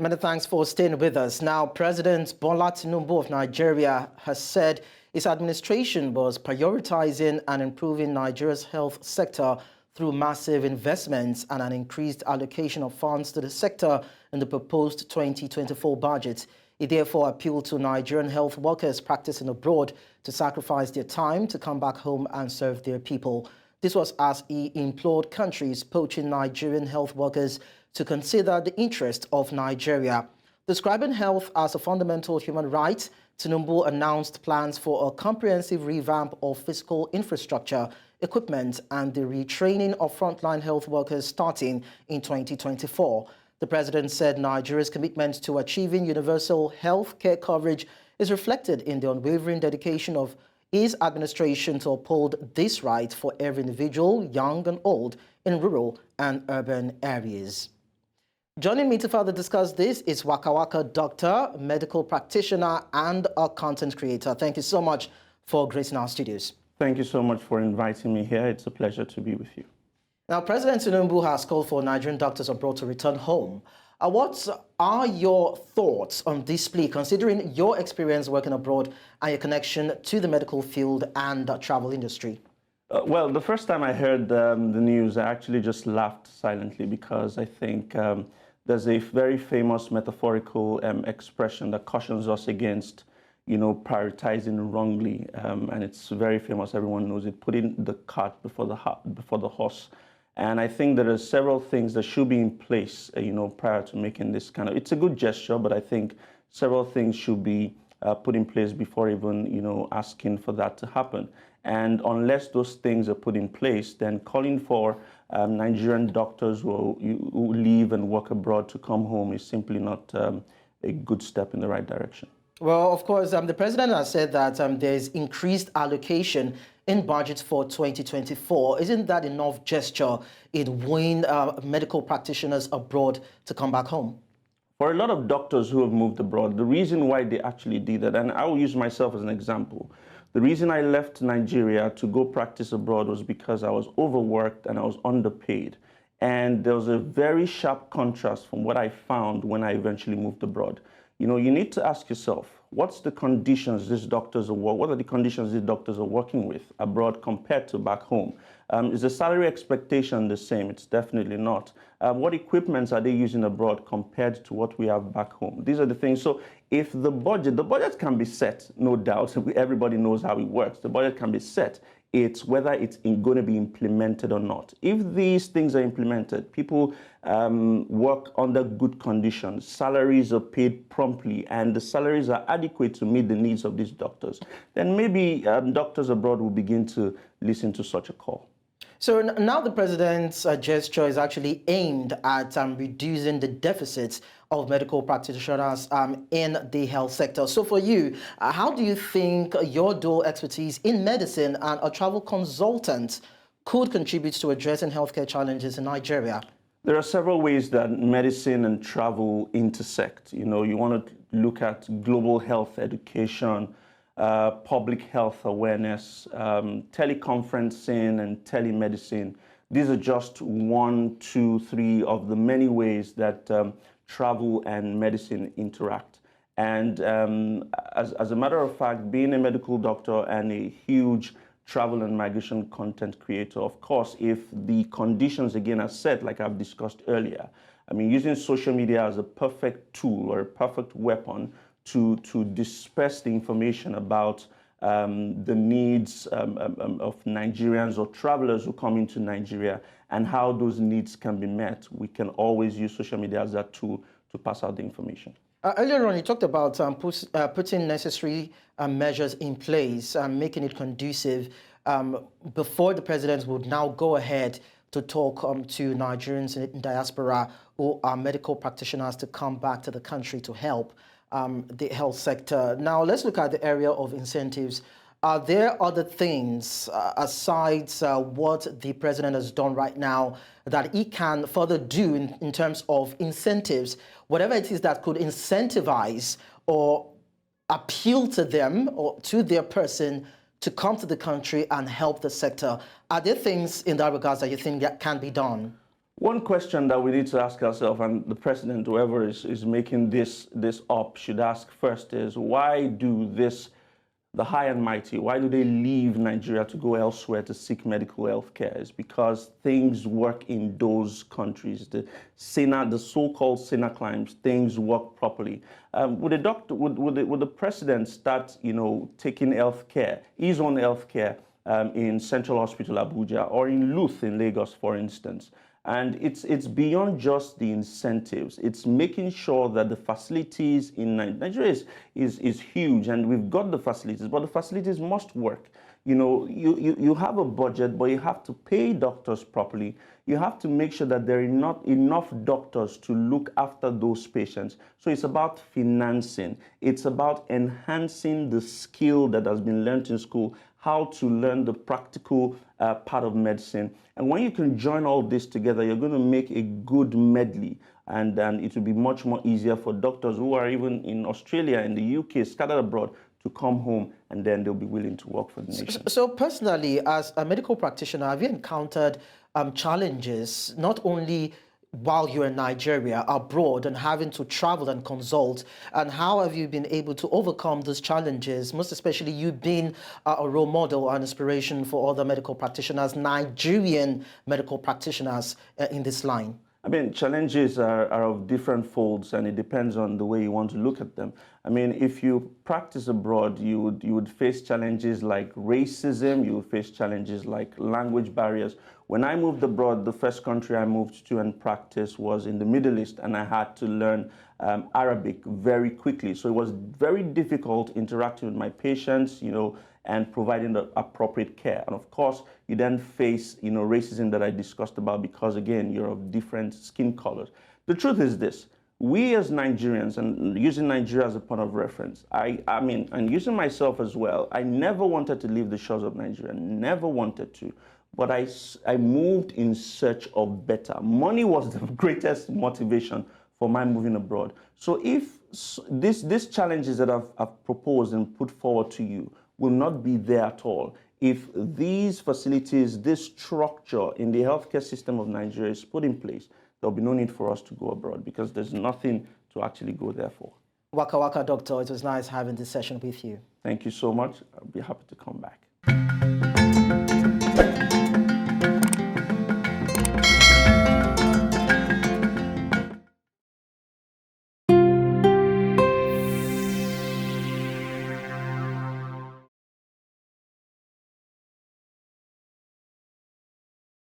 Many thanks for staying with us. Now, President Bola Tinubu of Nigeria has said his administration was prioritizing and improving Nigeria's health sector through massive investments and an increased allocation of funds to the sector in the proposed 2024 budget. He therefore appealed to Nigerian health workers practicing abroad to sacrifice their time to come back home and serve their people. This was as he implored countries poaching Nigerian health workers to consider the interest of Nigeria. Describing health as a fundamental human right, Tinubu announced plans for a comprehensive revamp of physical infrastructure, equipment, and the retraining of frontline health workers starting in 2024. The president said Nigeria's commitment to achieving universal health care coverage is reflected in the unwavering dedication of his administration to uphold this right for every individual, young and old, in rural and urban areas. Joining me to further discuss this is WakaWaka doctor, medical practitioner, and a content creator. Thank you so much for gracing our studios. Thank you so much for inviting me here. It's a pleasure to be with you. Now, President Tinubu has called for Nigerian doctors abroad to return home. What are your thoughts on this plea, considering your experience working abroad and your connection to the medical field and the travel industry? Well, the first time I heard the news, I actually just laughed silently because I think there's a very famous metaphorical expression that cautions us against, prioritizing wrongly, and it's very famous. Everyone knows it. Putting the cart before the horse. And I think there are several things that should be in place, prior to making this kind of. It's a good gesture, but I think several things should be put in place before even, asking for that to happen. And unless those things are put in place, then calling for Nigerian doctors who live and work abroad to come home is simply not a good step in the right direction. Well, of course, the president has said that there's increased allocation in budget for 2024. Isn't that enough gesture in wooing medical practitioners abroad to come back home? For a lot of doctors who have moved abroad, the reason why they actually did that, and I will use myself as an example, the reason I left Nigeria to go practice abroad was because I was overworked and I was underpaid. And there was a very sharp contrast from what I found when I eventually moved abroad. You need to ask yourself, what are the conditions these doctors are working with abroad compared to back home? Is the salary expectation the same? It's definitely not. What equipments are they using abroad compared to what we have back home? These are the things. So if the budget can be set, no doubt. Everybody knows how it works. The budget can be set. It's whether it's going to be implemented or not. If these things are implemented, people work under good conditions, salaries are paid promptly, and the salaries are adequate to meet the needs of these doctors, then maybe doctors abroad will begin to listen to such a call. So now the president's gesture is actually aimed at reducing the deficits of medical practitioners in the health sector. So for you, how do you think your dual expertise in medicine and a travel consultant could contribute to addressing healthcare challenges in Nigeria? There are several ways that medicine and travel intersect. You want to look at global health education, public health awareness, teleconferencing and telemedicine. These are just 1, 2, 3 of the many ways that travel and medicine interact. And as a matter of fact, being a medical doctor and a huge travel and migration content creator, of course, if the conditions again are set, like I've discussed earlier, using social media as a perfect tool or a perfect weapon to disperse the information about the needs of Nigerians or travelers who come into Nigeria and how those needs can be met. We can always use social media as that tool to pass out the information. Earlier on, you talked about putting necessary measures in place, making it conducive before the president would now go ahead to talk to Nigerians in diaspora who are medical practitioners to come back to the country to help the health sector. Now, let's look at the area of incentives. Are there other things aside what the president has done right now that he can further do in terms of incentives, whatever it is that could incentivize or appeal to them or to their person to come to the country and help the sector? Are there things in that regards that you think that can be done? One question that we need to ask ourselves, and the president, whoever is making this up, should ask first is, why do the high and mighty, why do they leave Nigeria to go elsewhere to seek medical health care? It's because things work in those countries. The so-called SINA climes, things work properly. Would the president start, taking health care, his own health care, in Central Hospital Abuja or in Luth in Lagos, for instance? And it's beyond just the incentives. It's making sure that the facilities in Nigeria is huge, and we've got the facilities, but the facilities must work. You have a budget, but you have to pay doctors properly. You have to make sure that there are not enough doctors to look after those patients. So it's about financing. It's about enhancing the skill that has been learned in school, how to learn the practical part of medicine. And when you can join all this together, you're going to make a good medley. And then it will be much more easier for doctors who are even in Australia, in the UK, scattered abroad, to come home, and then they'll be willing to work for the nation. So personally, as a medical practitioner, have you encountered challenges, not only while you're in Nigeria, abroad, and having to travel and consult? And how have you been able to overcome those challenges, most especially you being a role model and inspiration for other medical practitioners, Nigerian medical practitioners in this line? I mean, challenges are of different folds, and it depends on the way you want to look at them. I mean, if you practice abroad, you would face challenges like racism, you would face challenges like language barriers. When I moved abroad, the first country I moved to and practice was in the Middle East, and I had to learn Arabic very quickly. So it was very difficult interacting with my patients, and providing the appropriate care. And of course, you then face, racism that I discussed about, because again, you're of different skin colors. The truth is this: we as Nigerians, and using Nigeria as a point of reference, I mean, and using myself as well, I never wanted to leave the shores of Nigeria, never wanted to. But I moved in search of better. Money was the greatest motivation for my moving abroad. So if these challenges that I've proposed and put forward to you will not be there at all, if these facilities, this structure in the healthcare system of Nigeria is put in place, there'll be no need for us to go abroad, because there's nothing to actually go there for. WakaWaka, Doctor, it was nice having this session with you. Thank you so much. I'll be happy to come back.